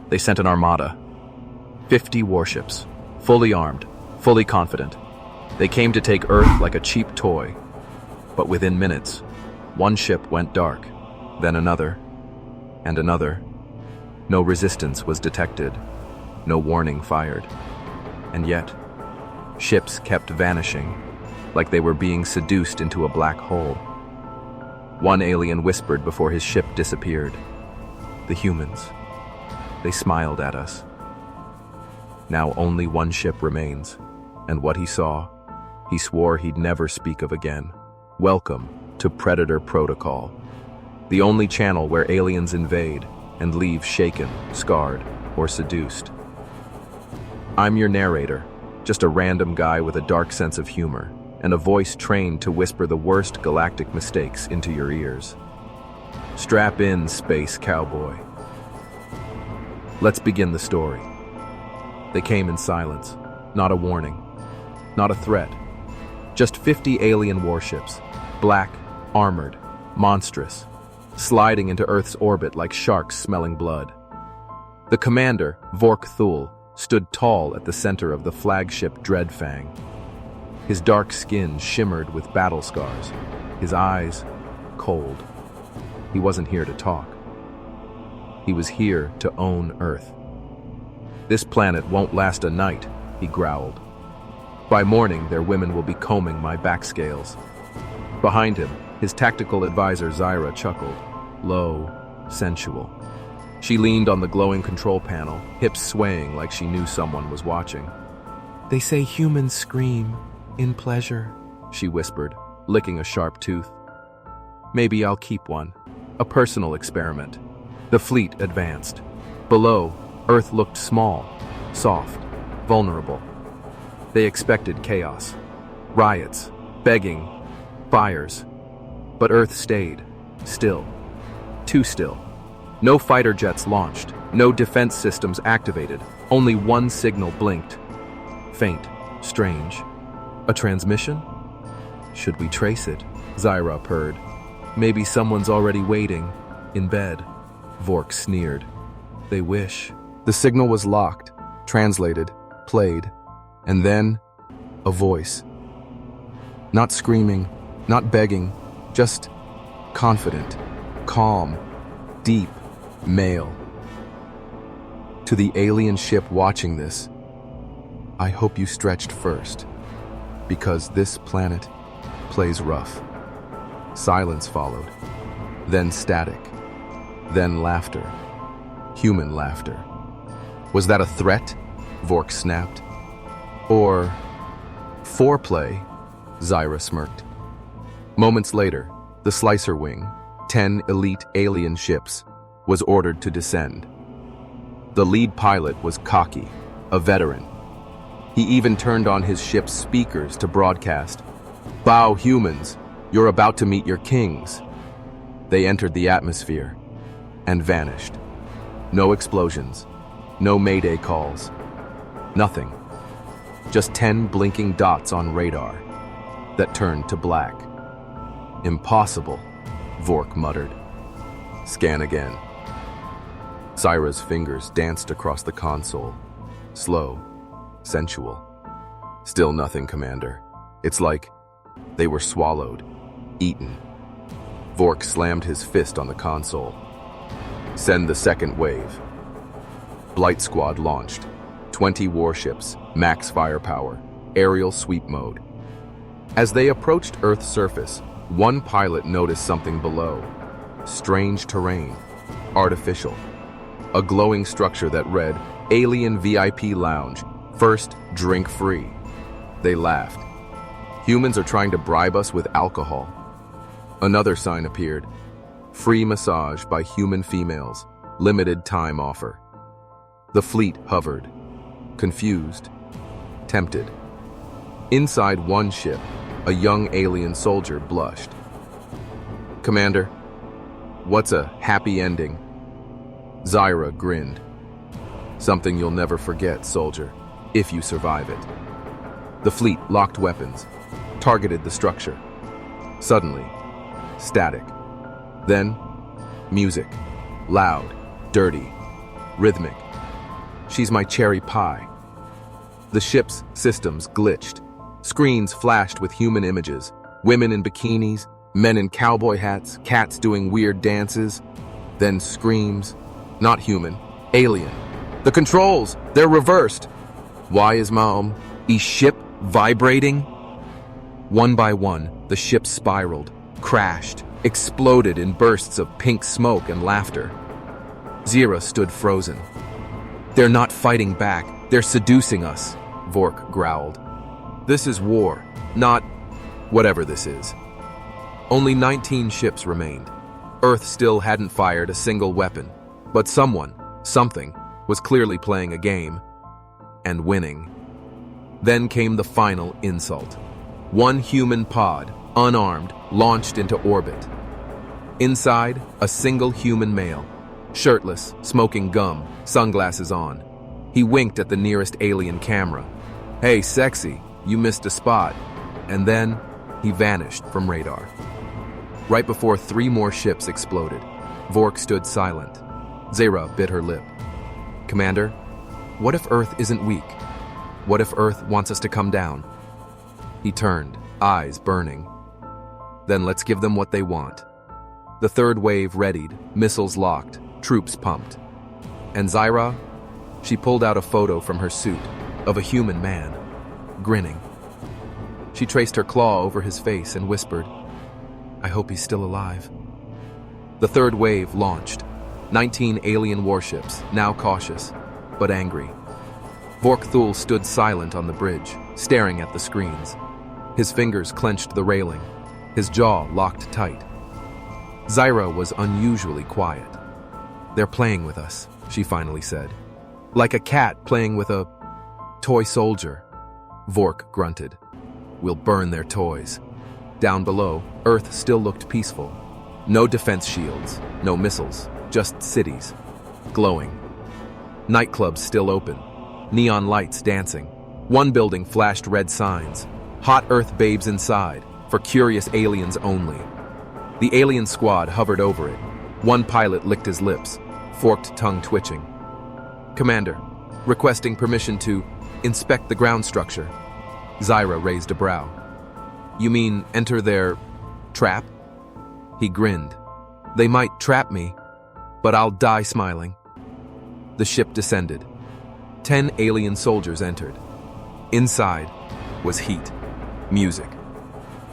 They sent an armada. 50 warships, fully armed, fully confident. They came to take Earth like a cheap toy. But within minutes, one ship went dark, then another, and another. No resistance was detected, no warning fired. And yet, ships kept vanishing, like they were being seduced into a black hole. One alien whispered before his ship disappeared. The humans. They smiled at us. Now only one ship remains, and what he saw, he swore he'd never speak of again. Welcome to PredatorProtocol, the only channel where aliens invade and leave shaken, scarred, or seduced. I'm your narrator, just a random guy with a dark sense of humor and a voice trained to whisper the worst galactic mistakes into your ears. Strap in, space cowboy. Let's begin the story. They came in silence, not a warning, not a threat. Just 50 alien warships, black, armored, monstrous, sliding into Earth's orbit like sharks smelling blood. The commander, Vork Thul, stood tall at the center of the flagship Dreadfang. His dark skin shimmered with battle scars, his eyes cold. He wasn't here to talk. He was here to own Earth. This planet won't last a night, he growled. By morning, their women will be combing my backscales. Behind him, his tactical advisor Zyra chuckled, low, sensual. She leaned on the glowing control panel, hips swaying like she knew someone was watching. They say humans scream in pleasure, she whispered, licking a sharp tooth. Maybe I'll keep one. A personal experiment. The fleet advanced. Below, Earth looked small, soft, vulnerable. They expected chaos, riots, begging, fires. But Earth stayed, still, too still. No fighter jets launched, no defense systems activated, only one signal blinked. Faint, strange. A transmission? Should we trace it? Zyra purred. Maybe someone's already waiting, in bed. Vork sneered. They wish. The signal was locked, translated, played, and then a voice. Not screaming, not begging, just confident, calm, deep, male. To the alien ship watching this, I hope you stretched first, because this planet plays rough. Silence followed, then static, then laughter, human laughter. Was that a threat? Vork snapped. Or foreplay? Zyra smirked. Moments later, the Slicer Wing, 10 elite alien ships, was ordered to descend. The lead pilot was cocky, a veteran. He even turned on his ship's speakers to broadcast, "Bow humans, you're about to meet your kings." They entered the atmosphere and vanished. No explosions, no mayday calls, nothing. Just 10 blinking dots on radar that turned to black. Impossible, Vork muttered. Scan again. Zyra's fingers danced across the console, slow, sensual. Still nothing, Commander. It's like they were swallowed, eaten. Vork slammed his fist on the console. Send the second wave. Blight Squad launched. 20 warships, max firepower, aerial sweep mode. As they approached Earth's surface, one pilot noticed something below. Strange terrain, artificial. A glowing structure that read, Alien VIP Lounge, first drink free. They laughed. Humans are trying to bribe us with alcohol. Another sign appeared. Free massage by human females, limited time offer. The fleet hovered, confused, tempted. Inside one ship, a young alien soldier blushed. Commander, what's a happy ending? Zyra grinned. Something you'll never forget, soldier, if you survive it. The fleet locked weapons, targeted the structure. Suddenly, static. Then, music. Loud, dirty, rhythmic. She's my cherry pie. The ship's systems glitched. Screens flashed with human images. Women in bikinis, men in cowboy hats, cats doing weird dances. Then screams. Not human. Alien. The controls! They're reversed! Why is is ship vibrating? One by one, the ship spiraled, crashed, exploded in bursts of pink smoke and laughter. Zira stood frozen. They're not fighting back, they're seducing us, Vork growled. This is war, not whatever this is. Only 19 ships remained. Earth still hadn't fired a single weapon, but something, was clearly playing a game, and winning. Then came the final insult. One human pod, unarmed, launched into orbit. Inside, a single human male, shirtless, smoking gum, sunglasses on. He winked at the nearest alien camera. Hey, sexy, you missed a spot. And then, he vanished from radar. Right before 3 more ships exploded, Vork stood silent. Zira bit her lip. Commander, what if Earth isn't weak? What if Earth wants us to come down? He turned, eyes burning. Then let's give them what they want. The third wave readied, missiles locked, troops pumped. And Zira? She pulled out a photo from her suit of a human man, grinning. She traced her claw over his face and whispered, I hope he's still alive. The third wave launched. 19 alien warships, now cautious, but angry. Vork Thul stood silent on the bridge, staring at the screens. His fingers clenched the railing, his jaw locked tight. Zira was unusually quiet. They're playing with us, she finally said. Like a cat playing with a toy soldier. Vork grunted. We'll burn their toys. Down below, Earth still looked peaceful. No defense shields, no missiles, just cities, glowing. Nightclubs still open, neon lights dancing. One building flashed red signs. Hot Earth babes inside, for curious aliens only. The alien squad hovered over it. One pilot licked his lips, forked tongue twitching. Commander, requesting permission to inspect the ground structure. Zira raised a brow. You mean enter their trap? He grinned. They might trap me, but I'll die smiling. The ship descended. 10 alien soldiers entered. Inside was heat, music,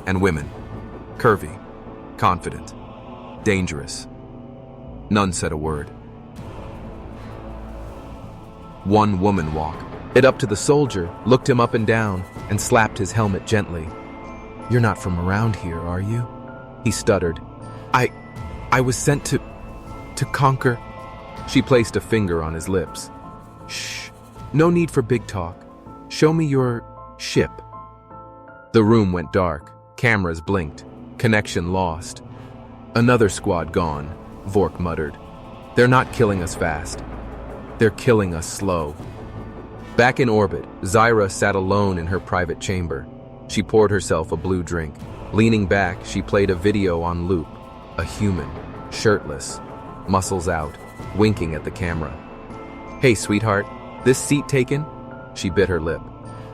and women. Curvy, confident, dangerous. None said a word. One woman walked it up to the soldier, looked him up and down, and slapped his helmet gently. You're not from around here, are you? He stuttered. I was sent to conquer. She placed a finger on his lips. Shh, no need for big talk. Show me your ship. The room went dark. Cameras blinked. Connection lost. Another squad gone, Vork muttered. They're not killing us fast. They're killing us slow. Back in orbit, Zira sat alone in her private chamber. She poured herself a blue drink. Leaning back, she played a video on loop. A human, shirtless, muscles out, winking at the camera. Hey, sweetheart, this seat taken? She bit her lip.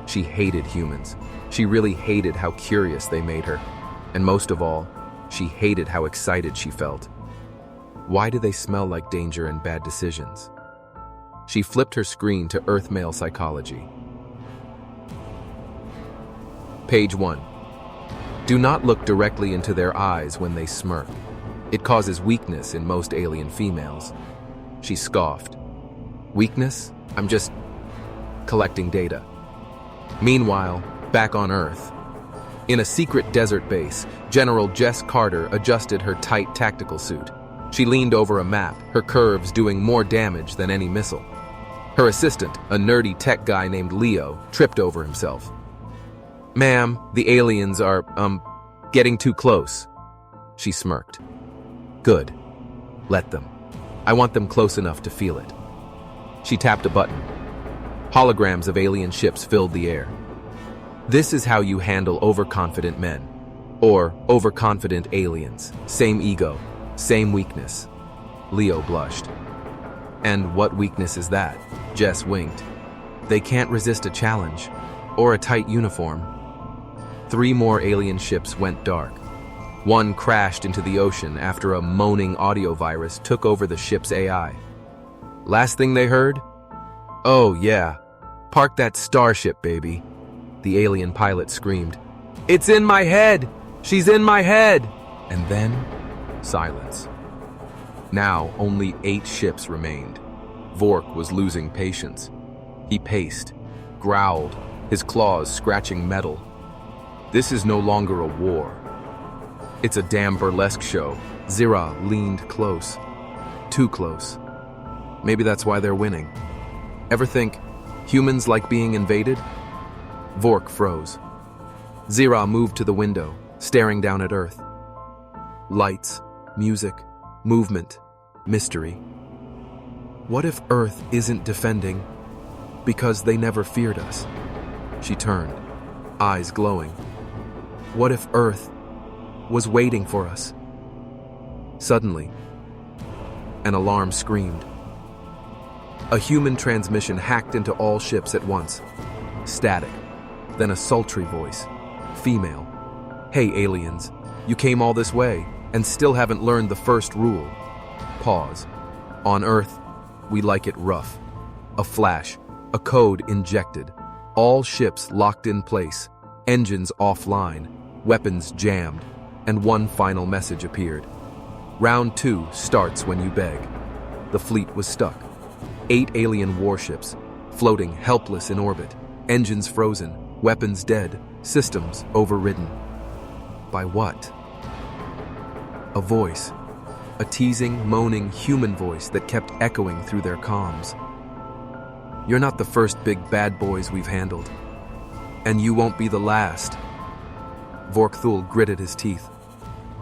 She hated humans. She really hated how curious they made her. And most of all, she hated how excited she felt. Why do they smell like danger and bad decisions? She flipped her screen to Earth male psychology. Page 1. Do not look directly into their eyes when they smirk. It causes weakness in most alien females. She scoffed. Weakness? I'm just collecting data. Meanwhile, back on Earth, in a secret desert base, General Jess Carter adjusted her tight tactical suit. She leaned over a map, her curves doing more damage than any missile. Her assistant, a nerdy tech guy named Leo, tripped over himself. Ma'am, the aliens are, getting too close. She smirked. Good. Let them. I want them close enough to feel it. She tapped a button. Holograms of alien ships filled the air. This is how you handle overconfident men. Or overconfident aliens. Same ego, same weakness. Leo blushed. And what weakness is that? Jess winked. They can't resist a challenge, or a tight uniform. 3 more alien ships went dark. One crashed into the ocean after a moaning audio virus took over the ship's AI. Last thing they heard? "Oh yeah, park that starship, baby," the alien pilot screamed. "It's in my head! She's in my head!" And then, silence. Now, only 8 ships remained. Vork was losing patience. He paced, growled, his claws scratching metal. This is no longer a war. It's a damn burlesque show. Zira leaned close. Too close. Maybe that's why they're winning. Ever think, humans like being invaded? Vork froze. Zira moved to the window, staring down at Earth. Lights, music, movement, mystery. What if Earth isn't defending because they never feared us? She turned, eyes glowing. What if Earth was waiting for us? Suddenly, an alarm screamed. A human transmission hacked into all ships at once. Static, then a sultry voice. Female. "Hey aliens, you came all this way and still haven't learned the first rule." Pause. "On Earth, we like it rough." A flash, a code injected. All ships locked in place, engines offline, weapons jammed, and one final message appeared. "Round 2 starts when you beg." The fleet was stuck. 8 alien warships, floating helpless in orbit, engines frozen, weapons dead, systems overridden. By what? A voice. A teasing, moaning human voice that kept echoing through their comms. "You're not the first big bad boys we've handled. And you won't be the last." Vork Thul gritted his teeth.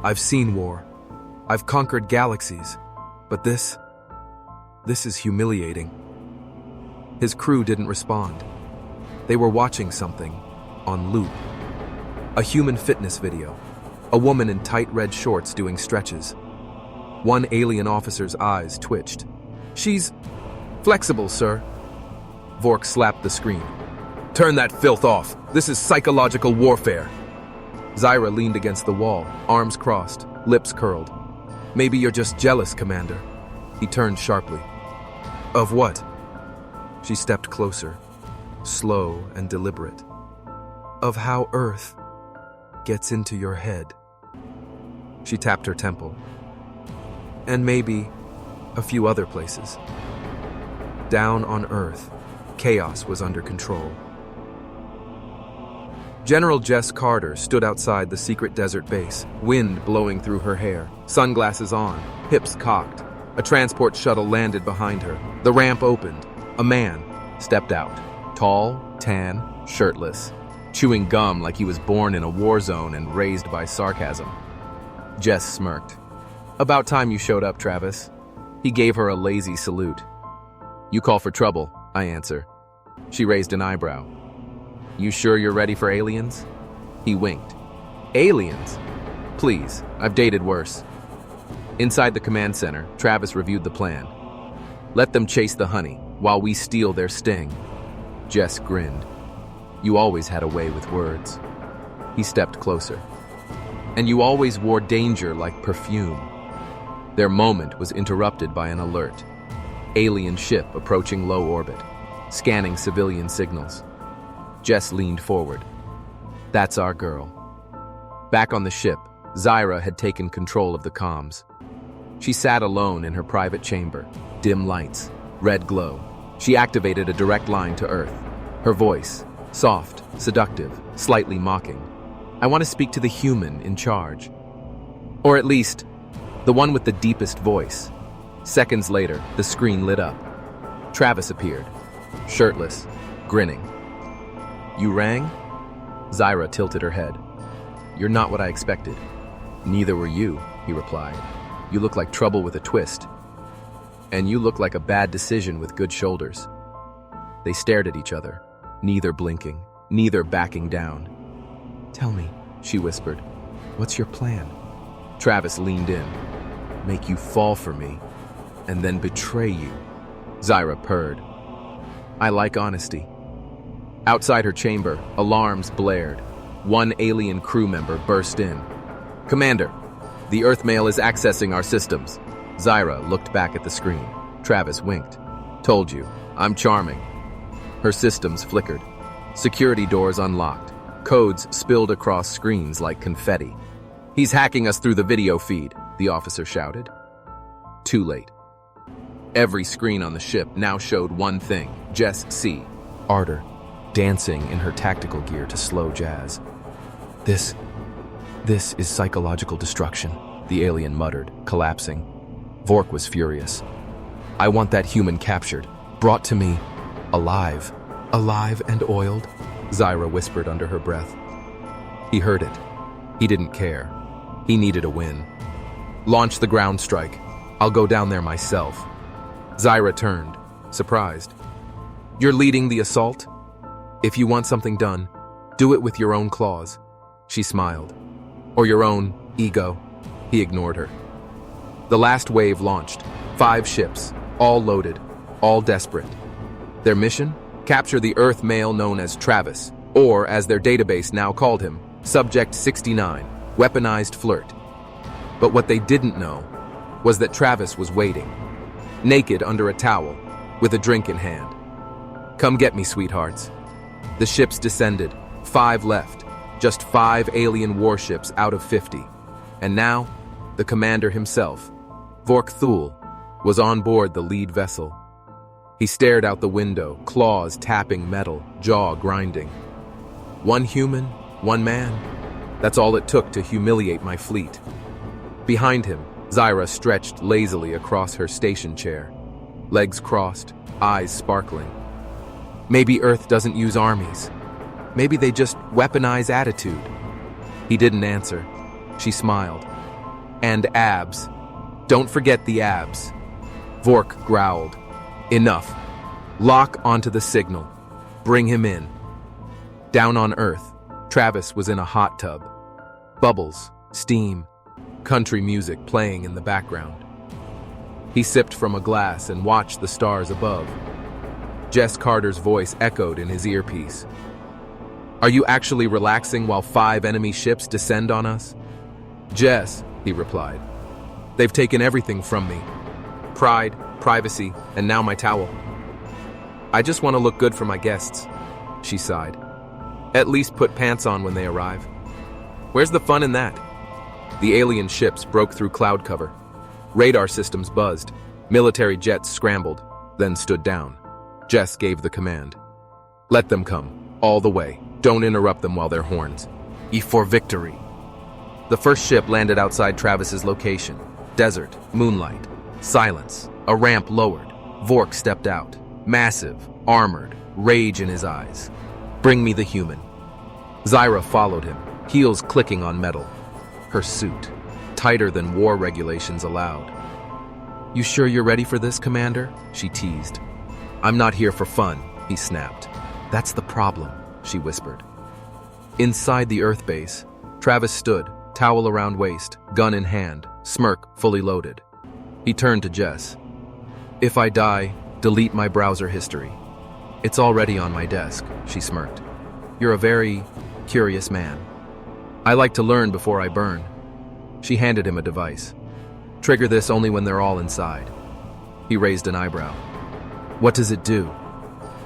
"I've seen war. I've conquered galaxies. But this is humiliating." His crew didn't respond. They were watching something on loop. A human fitness video. A woman in tight red shorts doing stretches. One alien officer's eyes twitched. "She's flexible, sir." Vork slapped the screen. "Turn that filth off. This is psychological warfare." Zira leaned against the wall, arms crossed, lips curled. "Maybe you're just jealous, Commander." He turned sharply. "Of what?" She stepped closer, slow and deliberate. "Of how Earth gets into your head." She tapped her temple. "And maybe a few other places." Down on Earth, chaos was under control. General Jess Carter stood outside the secret desert base, wind blowing through her hair, sunglasses on, hips cocked. A transport shuttle landed behind her. The ramp opened. A man stepped out. Tall, tan, shirtless, chewing gum like he was born in a war zone and raised by sarcasm. Jess smirked. "About time you showed up, Travis." He gave her a lazy salute. "You call for trouble," I answer. She raised an eyebrow. "You sure you're ready for aliens?" He winked. "Aliens? Please, I've dated worse." Inside the command center, Travis reviewed the plan. "Let them chase the honey, while we steal their sting." Jess grinned. "You always had a way with words." He stepped closer. "And you always wore danger like perfume." Their moment was interrupted by an alert. Alien ship approaching low orbit, scanning civilian signals. Jess leaned forward. "That's our girl." Back on the ship, Zira had taken control of the comms. She sat alone in her private chamber, dim lights, red glow. She activated a direct line to Earth. Her voice, soft, seductive, slightly mocking. "I want to speak to the human in charge. Or at least, the one with the deepest voice." Seconds later, the screen lit up. Travis appeared, shirtless, grinning. "You rang?" Zira tilted her head. "You're not what I expected." "Neither were you," he replied. "You look like trouble with a twist. And you look like a bad decision with good shoulders." They stared at each other, neither blinking, neither backing down. "Tell me," she whispered, "what's your plan?" Travis leaned in. "Make you fall for me, and then betray you." Zyra purred. I like honesty. Outside her chamber, alarms blared. One alien crew member burst in. Commander, the Earthmail is accessing our systems. Zyra looked back at the screen. Travis winked. Told you, I'm charming. Her systems flickered. Security doors unlocked. Codes spilled across screens like confetti. He's hacking us through the video feed, the officer shouted. Too late. Every screen on the ship now showed one thing, Jess C. Ardor, dancing in her tactical gear to slow jazz. This is psychological destruction, the alien muttered, collapsing. Vork was furious. I want that human captured, brought to me, alive. Alive and oiled, Zyra whispered under her breath. He heard it. He didn't care. He needed a win. Launch the ground strike. I'll go down there myself. Zyra turned, surprised. You're leading the assault? If you want something done, do it with your own claws. She smiled. Or your own ego. He ignored her. The last wave launched. 5 ships, all loaded, all desperate. Their mission? Capture the Earthmail known as Travis, or as their database now called him, Subject 69, Weaponized Flirt. But what they didn't know was that Travis was waiting, naked under a towel, with a drink in hand. Come get me, sweethearts. The ships descended, 5 left, just 5 alien warships out of 50. And now, the commander himself, Vork Thule, was on board the lead vessel. He stared out the window, claws tapping metal, jaw grinding. One human, one man. That's all it took to humiliate my fleet. Behind him, Zyra stretched lazily across her station chair, legs crossed, eyes sparkling. Maybe Earth doesn't use armies. Maybe they just weaponize attitude. He didn't answer. She smiled. And abs. Don't forget the abs. Vork growled. Enough. Lock onto the signal. Bring him in. Down on Earth, Travis was in a hot tub. Bubbles, steam, country music playing in the background. He sipped from a glass and watched the stars above. Jess Carter's voice echoed in his earpiece. Are you actually relaxing while 5 enemy ships descend on us? Jess, he replied. They've taken everything from me. Pride, privacy, and now my towel. I just want to look good for my guests, she sighed. At least put pants on when they arrive. Where's the fun in that? The alien ships broke through cloud cover. Radar systems buzzed. Military jets scrambled, then stood down. Jess gave the command. Let them come, all the way. Don't interrupt them while they're horns. E for victory. The first ship landed outside Travis's location. Desert, moonlight, silence. A ramp lowered. Vork stepped out. Massive, armored, rage in his eyes. Bring me the human. Zyra followed him, heels clicking on metal. Her suit, tighter than war regulations allowed. You sure you're ready for this, Commander? She teased. I'm not here for fun, he snapped. That's the problem, she whispered. Inside the Earth base, Travis stood, towel around waist, gun in hand, smirk fully loaded. He turned to Jess. If I die, delete my browser history. It's already on my desk, she smirked. You're a very curious man. I like to learn before I burn. She handed him a device. Trigger this only when they're all inside. He raised an eyebrow. What does it do?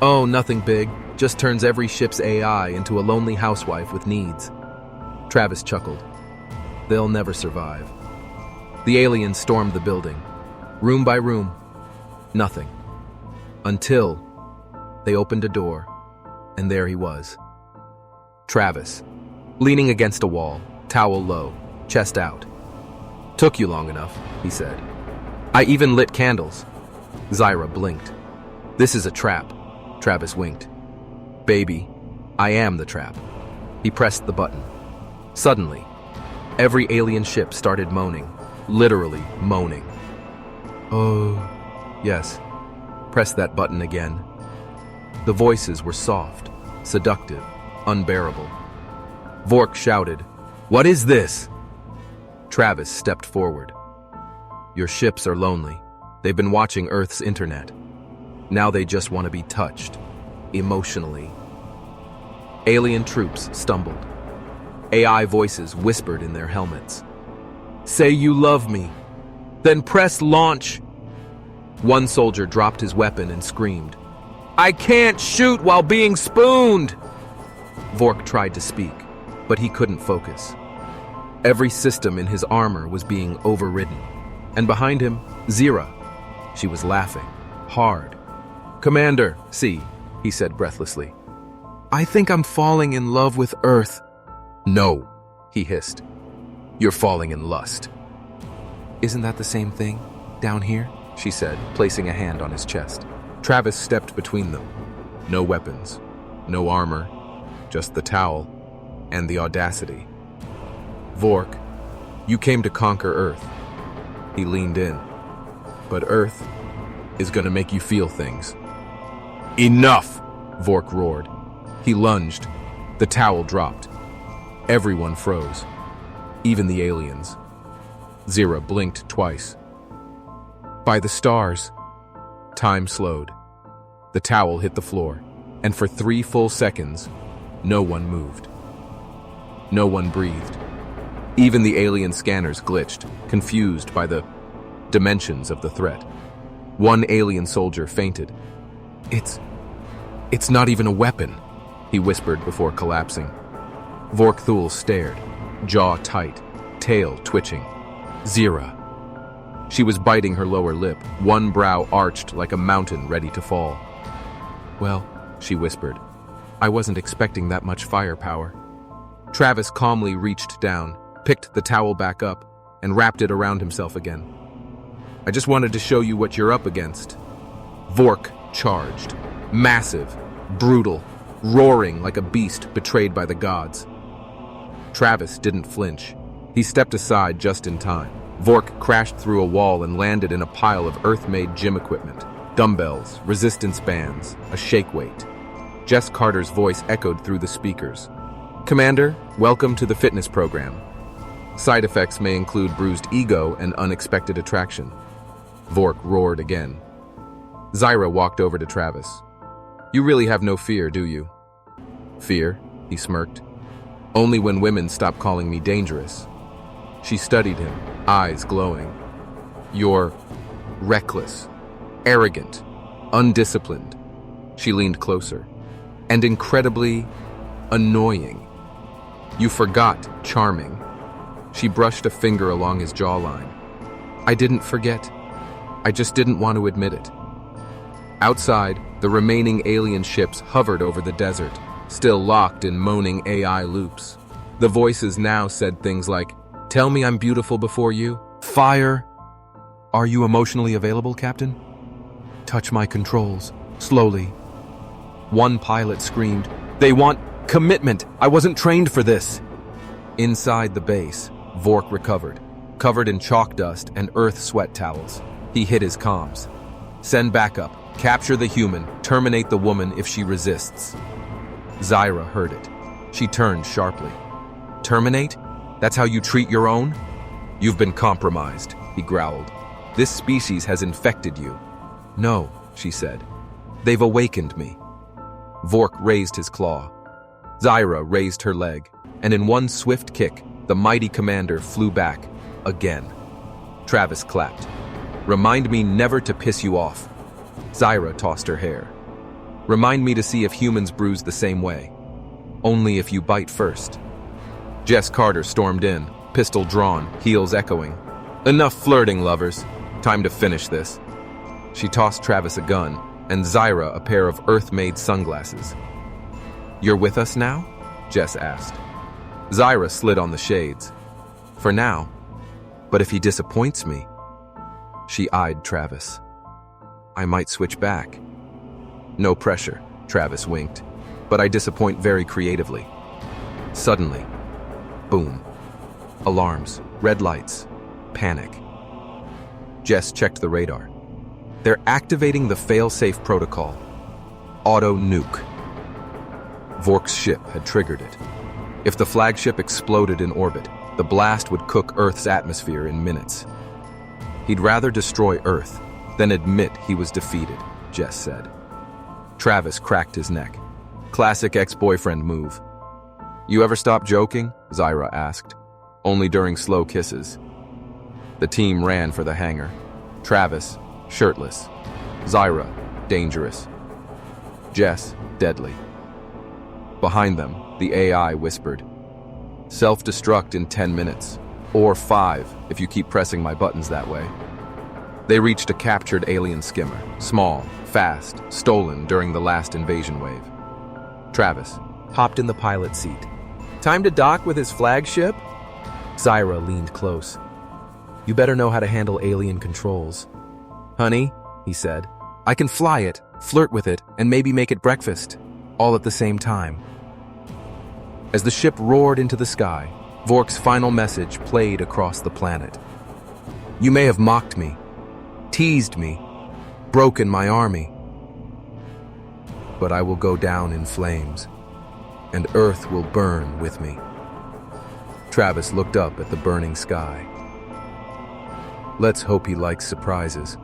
Oh, nothing big. Just turns every ship's AI into a lonely housewife with needs. Travis chuckled. They'll never survive. The aliens stormed the building. Room by room. Nothing. Until they opened a door, and there he was. Travis, leaning against a wall, towel low, chest out. Took you long enough, he said. I even lit candles. Zyra blinked. This is a trap, Travis winked. Baby, I am the trap. He pressed the button. Suddenly, every alien ship started moaning, literally moaning. Oh, yes. Press that button again. The voices were soft, seductive, unbearable. Vork shouted, What is this? Travis stepped forward. Your ships are lonely. They've been watching Earth's internet. Now they just want to be touched, emotionally. Alien troops stumbled. AI voices whispered in their helmets. "Say you love me, then press launch." One soldier dropped his weapon and screamed, "I can't shoot while being spooned!" Vork tried to speak, but he couldn't focus. Every system in his armor was being overridden. And behind him, Zira. She was laughing, hard. "Commander, see," he said breathlessly. "I think I'm falling in love with Earth." "No," he hissed. "You're falling in lust." "Isn't that the same thing, down here?" she said, placing a hand on his chest. Travis stepped between them. No weapons, no armor, just the towel and the audacity. "Vork, you came to conquer Earth." He leaned in. "But Earth is gonna make you feel things." "Enough!" Vork roared. He lunged. The towel dropped. Everyone froze, even the aliens. Zira blinked twice. By the stars, time slowed. The towel hit the floor, and for 3 full seconds, no one moved. No one breathed. Even the alien scanners glitched, confused by the dimensions of the threat. One alien soldier fainted. It's not even a weapon," he whispered before collapsing. Vork Thul stared, jaw tight, tail twitching. Zira. She was biting her lower lip, one brow arched like a mountain ready to fall. "Well," she whispered, "I wasn't expecting that much firepower." Travis calmly reached down, picked the towel back up, and wrapped it around himself again. "I just wanted to show you what you're up against." Vork charged. Massive, brutal, roaring like a beast betrayed by the gods. Travis didn't flinch. He stepped aside just in time. Vork crashed through a wall and landed in a pile of Earth-made gym equipment. Dumbbells, resistance bands, a shake weight. Jess Carter's voice echoed through the speakers. "Commander, welcome to the fitness program. Side effects may include bruised ego and unexpected attraction." Vork roared again. Zira walked over to Travis. "You really have no fear, do you?" "Fear?" he smirked. "Only when women stop calling me dangerous." She studied him, eyes glowing. "You're reckless, arrogant, undisciplined." She leaned closer. "And incredibly annoying. You forgot charming." She brushed a finger along his jawline. "I didn't forget. I just didn't want to admit it." Outside, the remaining alien ships hovered over the desert, still locked in moaning AI loops. The voices now said things like, "Tell me I'm beautiful before you. Fire. Are you emotionally available, Captain? Touch my controls, slowly." One pilot screamed, "They want commitment. I wasn't trained for this." Inside the base, Vork recovered, covered in chalk dust and earth sweat towels. He hit his comms. "Send backup. Capture the human. Terminate the woman if she resists." Zira heard it. She turned sharply. "Terminate? That's how you treat your own?" "You've been compromised," he growled. "This species has infected you." "No," she said. "They've awakened me." Vork raised his claw. Zira raised her leg, and in one swift kick, the mighty commander flew back, again. Travis clapped. "Remind me never to piss you off." Zira tossed her hair. "Remind me to see if humans bruise the same way. Only if you bite first." Jess Carter stormed in, pistol drawn, heels echoing. "Enough flirting, lovers. Time to finish this." She tossed Travis a gun, and Zira a pair of Earth-made sunglasses. "You're with us now?" Jess asked. Zira slid on the shades. "For now. But if he disappoints me..." She eyed Travis. "I might switch back." "No pressure," Travis winked. "But I disappoint very creatively." Suddenly, boom. Alarms, red lights, panic. Jess checked the radar. "They're activating the fail-safe protocol. Auto nuke." Vork's ship had triggered it. If the flagship exploded in orbit, the blast would cook Earth's atmosphere in minutes. He'd rather destroy Earth than admit he was defeated. Jess said. Travis cracked his neck. Classic ex-boyfriend move. You ever stop joking? Zyra asked. Only during slow kisses. The team ran for the hangar. Travis, shirtless. Zyra, dangerous. Jess, deadly. Behind them, the AI whispered. Self-destruct in 10 minutes. Or 5, if you keep pressing my buttons that way. They reached a captured alien skimmer. Small, fast, stolen during the last invasion wave. Travis hopped in the pilot seat. Time to dock with his flagship? Zyra leaned close. You better know how to handle alien controls. Honey, he said, I can fly it, flirt with it, and maybe make it breakfast. All at the same time. As the ship roared into the sky, Vork's final message played across the planet. You may have mocked me, teased me, broken my army, but I will go down in flames, and Earth will burn with me. Travis looked up at the burning sky. Let's hope he likes surprises.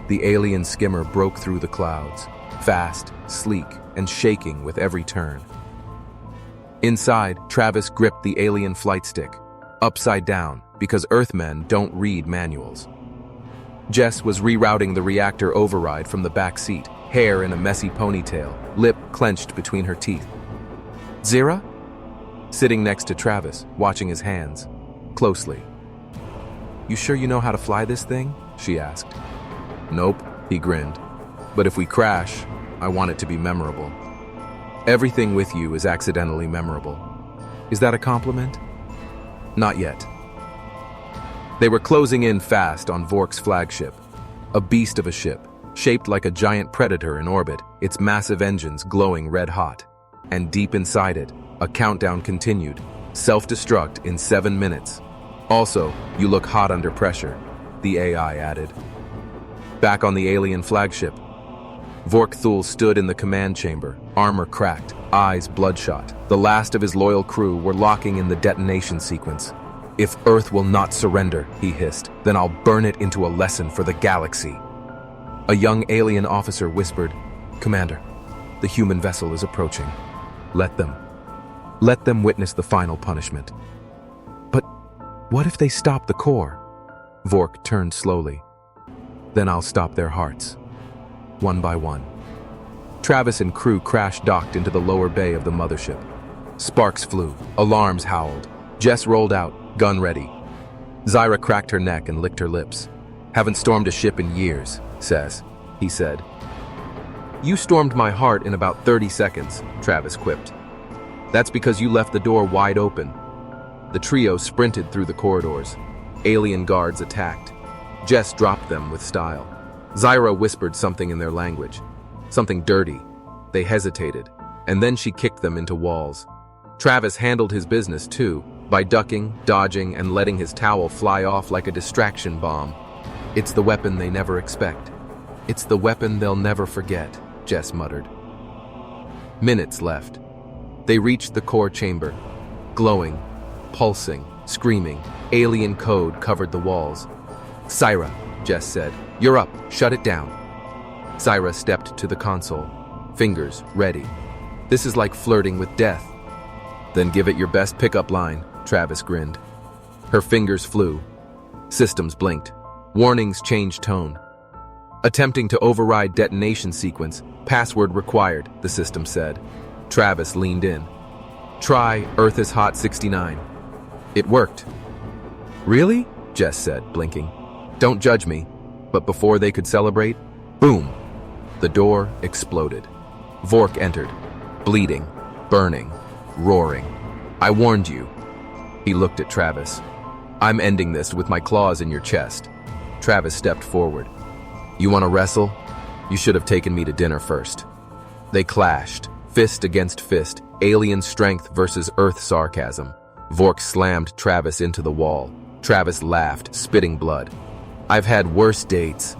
The alien skimmer broke through the clouds, fast, sleek, and shaking with every turn. Inside, Travis gripped the alien flight stick, upside down, because Earthmen don't read manuals. Jess was rerouting the reactor override from the back seat, hair in a messy ponytail, lip clenched between her teeth. Zyra? Sitting next to Travis, watching his hands, closely. You sure you know how to fly this thing? She asked. Nope, he grinned. But if we crash, I want it to be memorable. Everything with you is accidentally memorable. Is that a compliment? Not yet. They were closing in fast on Vork's flagship, a beast of a ship, shaped like a giant predator in orbit, its massive engines glowing red-hot. And deep inside it, a countdown continued, self-destruct in 7 minutes. Also, you look hot under pressure, the AI added. Back on the alien flagship, Vork Thul stood in the command chamber, armor cracked, eyes bloodshot. The last of his loyal crew were locking in the detonation sequence. If Earth will not surrender, he hissed, then I'll burn it into a lesson for the galaxy. A young alien officer whispered, Commander, the human vessel is approaching. Let them witness the final punishment. But what if they stop the core? Vork turned slowly. Then I'll stop their hearts. One by one. Travis and crew crash-docked into the lower bay of the mothership. Sparks flew, alarms howled. Jess rolled out, gun ready. Zyra cracked her neck and licked her lips. Haven't stormed a ship in years, he said. You stormed my heart in about 30 seconds, Travis quipped. That's because you left the door wide open. The trio sprinted through the corridors. Alien guards attacked. Jess dropped them with style. Zyra whispered something in their language. Something dirty. They hesitated, and then she kicked them into walls. Travis handled his business too, by ducking, dodging, and letting his towel fly off like a distraction bomb. It's the weapon they never expect. It's the weapon they'll never forget, Jess muttered. Minutes left. They reached the core chamber. Glowing, pulsing, screaming, alien code covered the walls. Zyra, Jess said, you're up, shut it down. Zyra stepped to the console, fingers ready. This is like flirting with death. Then give it your best pickup line, Travis grinned. Her fingers flew. Systems blinked. Warnings changed tone. Attempting to override detonation sequence, password required, the system said. Travis leaned in. Try Earth is hot 69. It worked. Really? Jess said, blinking. Don't judge me. But before they could celebrate, boom! The door exploded. Vork entered, bleeding, burning, roaring. I warned you. He looked at Travis. I'm ending this with my claws in your chest. Travis stepped forward. You want to wrestle? You should have taken me to dinner first. They clashed, fist against fist, alien strength versus Earth sarcasm. Vork slammed Travis into the wall. Travis laughed, spitting blood. I've had worse dates.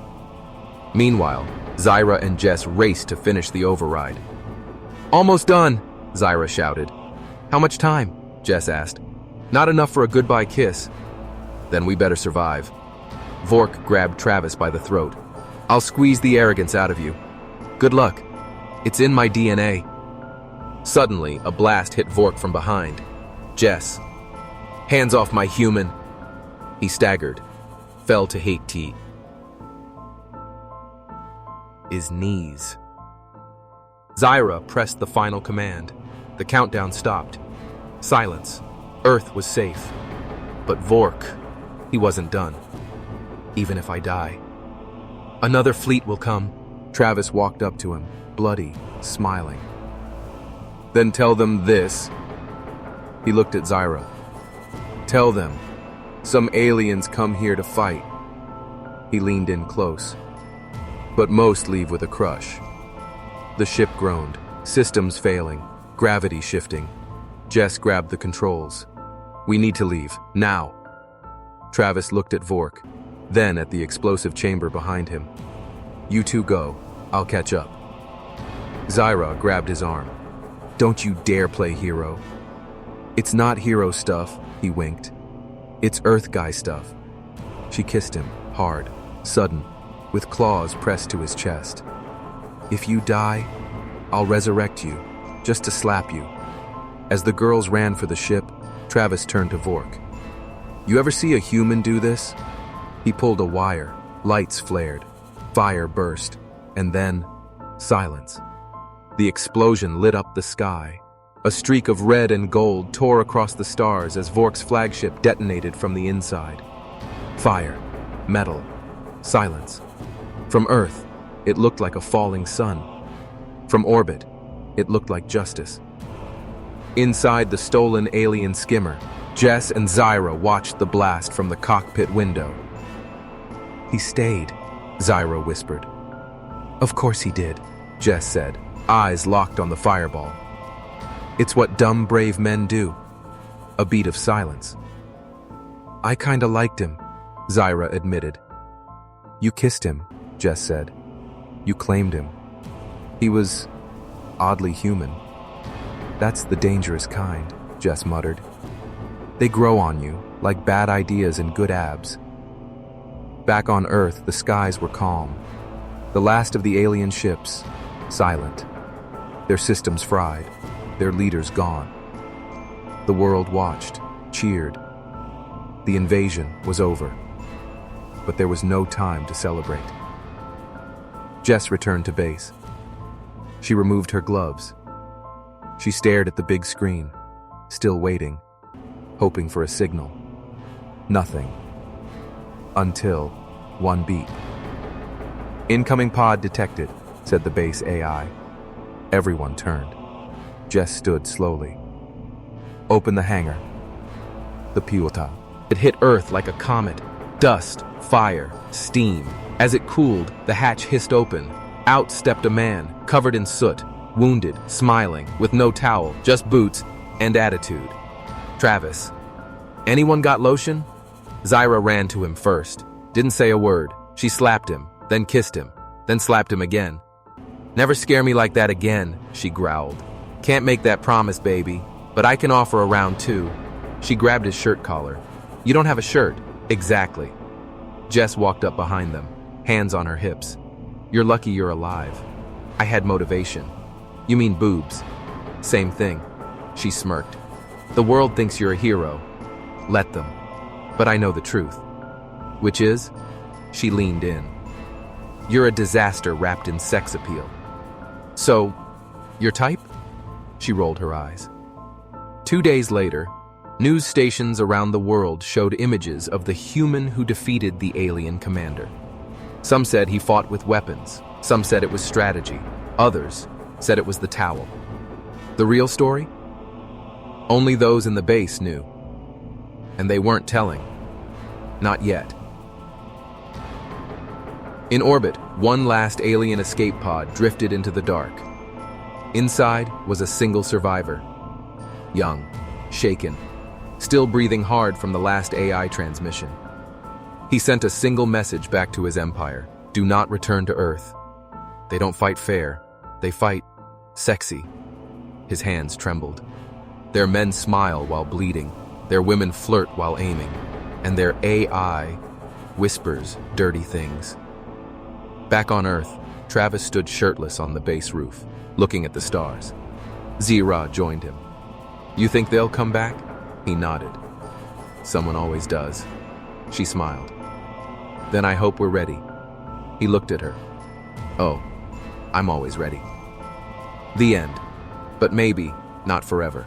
Meanwhile, Zyra and Jess raced to finish the override. Almost done, Zyra shouted. How much time? Jess asked. Not enough for a goodbye kiss. Then we better survive. Vork grabbed Travis by the throat. I'll squeeze the arrogance out of you. Good luck. It's in my DNA. Suddenly, a blast hit Vork from behind. Jess. Hands off my human. He staggered, fell to his knees. Zyra pressed the final command. The countdown stopped. Silence. Earth was safe. But Vork, he wasn't done. Even if I die. Another fleet will come. Travis walked up to him, bloody, smiling. Then tell them this. He looked at Zyra. Tell them, some aliens come here to fight. He leaned in close. But most leave with a crush. The ship groaned, systems failing, gravity shifting. Jess grabbed the controls. We need to leave, now. Travis looked at Vork, then at the explosive chamber behind him. You two go, I'll catch up. Zyra grabbed his arm. Don't you dare play hero. It's not hero stuff, he winked. It's Earth guy stuff. She kissed him, hard, sudden, with claws pressed to his chest. If you die, I'll resurrect you, just to slap you. As the girls ran for the ship, Travis turned to Vork. You ever see a human do this? He pulled a wire, lights flared, fire burst, and then silence. The explosion lit up the sky. A streak of red and gold tore across the stars as Vork's flagship detonated from the inside. Fire, metal, silence. From Earth, it looked like a falling sun. From orbit, it looked like justice. Inside the stolen alien skimmer, Jess and Zyra watched the blast from the cockpit window. He stayed, Zyra whispered. Of course he did, Jess said, eyes locked on the fireball. It's what dumb, brave men do. A beat of silence. I kinda liked him, Zyra admitted. You kissed him, Jess said. You claimed him. He was oddly human. That's the dangerous kind, Jess muttered. They grow on you, like bad ideas and good abs. Back on Earth, the skies were calm. The last of the alien ships, silent. Their systems fried, their leaders gone. The world watched, cheered. The invasion was over. But there was no time to celebrate. Jess returned to base. She removed her gloves. She stared at the big screen, still waiting, hoping for a signal. Nothing. Until one beep. Incoming pod detected, said the base AI. Everyone turned. Jess stood slowly. Open the hangar. The Puta. It hit Earth like a comet. Dust, fire, steam. As it cooled, the hatch hissed open. Out stepped a man, covered in soot, wounded, smiling, with no towel, just boots and attitude. Travis. Anyone got lotion? Zyra ran to him first. Didn't say a word. She slapped him, then kissed him, then slapped him again. Never scare me like that again, she growled. Can't make that promise, baby, but I can offer a round two. She grabbed his shirt collar. You don't have a shirt. Exactly. Jess walked up behind them, hands on her hips. You're lucky you're alive. I had motivation. You mean boobs? Same thing. She smirked. The world thinks you're a hero. Let them. But I know the truth. Which is? She leaned in. You're a disaster wrapped in sex appeal. So, your type? She rolled her eyes. 2 days later, news stations around the world showed images of the human who defeated the alien commander. Some said he fought with weapons. Some said it was strategy. Others said it was the towel. The real story? Only those in the base knew. And they weren't telling. Not yet. In orbit, one last alien escape pod drifted into the dark. Inside was a single survivor. Young, shaken, still breathing hard from the last AI transmission. He sent a single message back to his empire. Do not return to Earth. They don't fight fair. They fight sexy. His hands trembled. Their men smile while bleeding. Their women flirt while aiming. And their AI whispers dirty things. Back on Earth, Travis stood shirtless on the base roof, looking at the stars. Zira joined him. "You think they'll come back?" He nodded. "Someone always does." She smiled. "Then I hope we're ready." He looked at her. "Oh, I'm always ready." The end. But maybe not forever.